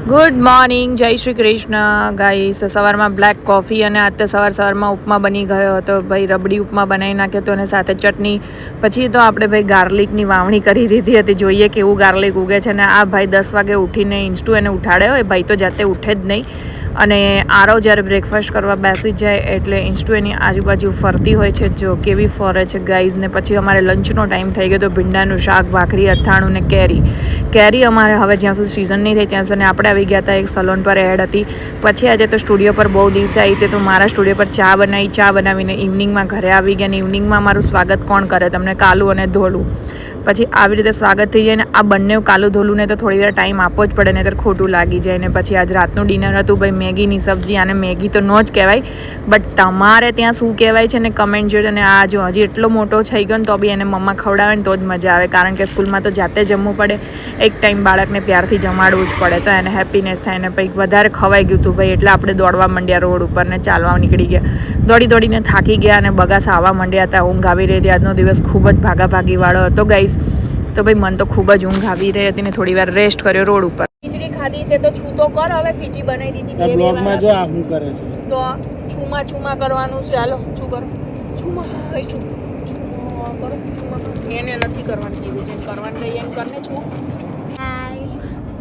Good morning, જય Shri Krishna guys. તો સવારમાં બ્લેક કોફી અને આજ તો સવારમાં ઉપમા બની ગયો હતો ભાઈ. રબડી ઉપમા બનાવી નાખ્યો હતો અને સાથે ચટણી. પછી તો આપણે ભાઈ ગાર્લિકની વાવણી કરી દીધી હતી. જોઈએ કેવું ગાર્લિક ઉગે છે. અને આ ભાઈ 10 વાગે ઉઠીને ઇન્સ્ટુ એને ઉઠાડ્યો. એ ભાઈ તો જાતે ઉઠે જ નહીં. અને આરવ જ્યારે બ્રેકફાસ્ટ કરવા બેસી જાય એટલે ઇન્સ્ટુ એની આજુબાજુ ફરતી હોય છે. જો કેવી ફરે છે ગાઈઝ. ને પછી અમારે લંચનો ટાઈમ થઈ ગયો તો ભીંડાનું શાક, ભાખરી, અથાણું ને કેરી અમારે હવે જ્યાં સુધી સિઝન નહીં થઈ ત્યાં સુધી આપણે આવી ગયા હતા. એક સલોન પર એડ હતી. પછી આજે તો સ્ટુડિયો પર બહુ દિવસે આવી હતી તો મારા સ્ટુડિયો પર ચા બનાવીને ઇવનિંગમાં ઘરે આવી ગયા. ને ઇવનિંગમાં મારું સ્વાગત કોણ કરે તમને? કાલું અને ધોલું. પછી આવી રીતે સ્વાગત થઈ જાય ને આ બંને કાલું ધોલું ને તો થોડી વાર ટાઈમ આપવો જ પડે, નહીંતર ખોટું લાગી જાય. ને પછી આજ રાતનું ડિનર હતું ભાઈ મેગીની સબ્જી. આને મેગી તો ન જ કહેવાય, બટ તમારે ત્યાં શું કહેવાય છે ને કમેન્ટ જોજો. અને આ જો હજી એટલો મોટો થઈ ગયો ને તો બી એને મમ્મા ખવડાવે ને તો જ મજા આવે, કારણ કે સ્કૂલમાં તો જાતે જમવું પડે. એક ટાઈમ બાળકને પ્યારથી જમાડવું જ પડે તો એને હેપીનેસ થાય. ને પછી વધારે ખવાઈ ગયું હતું ભાઈ એટલે આપણે દોડવા માંડ્યા રોડ ઉપર ને ચાલવા નીકળી ગયા. દોડીને થાકી ગયા અને બગાસ આવવા માંડ્યા હતા. ઊંઘ આવી રહી હતી. આજનો દિવસ ખૂબ જ ભાગાભાગીવાળો હતો ગાઈઝ. તો ભાઈ મન તો ખૂબ જ ઊંઘ આવી રહી હતી ને થોડી વાર રેસ્ટ કર્યો રોડ ઉપર. ખીચડી ખાધી છે તો છું તો કર. હવે ખીચડી બનાવી દીધી બ્લોગમાં જો આ શું કરે છે તો છુમા કરવાનું છે. હાલો છું કરો. છુમા કરો. એને નથી કરવાનું કીધું છે. કરવાનું કહીએ એમ કરને છું.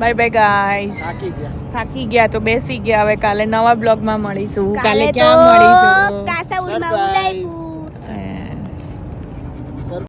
Bye bye guys. થાકી ગયા તો બેસી ગયા. હવે કાલે નવા બ્લોગમાં મળીશું. કાલે ક્યાં મળીશું? કાસાઉડમાં ઉદયપુર.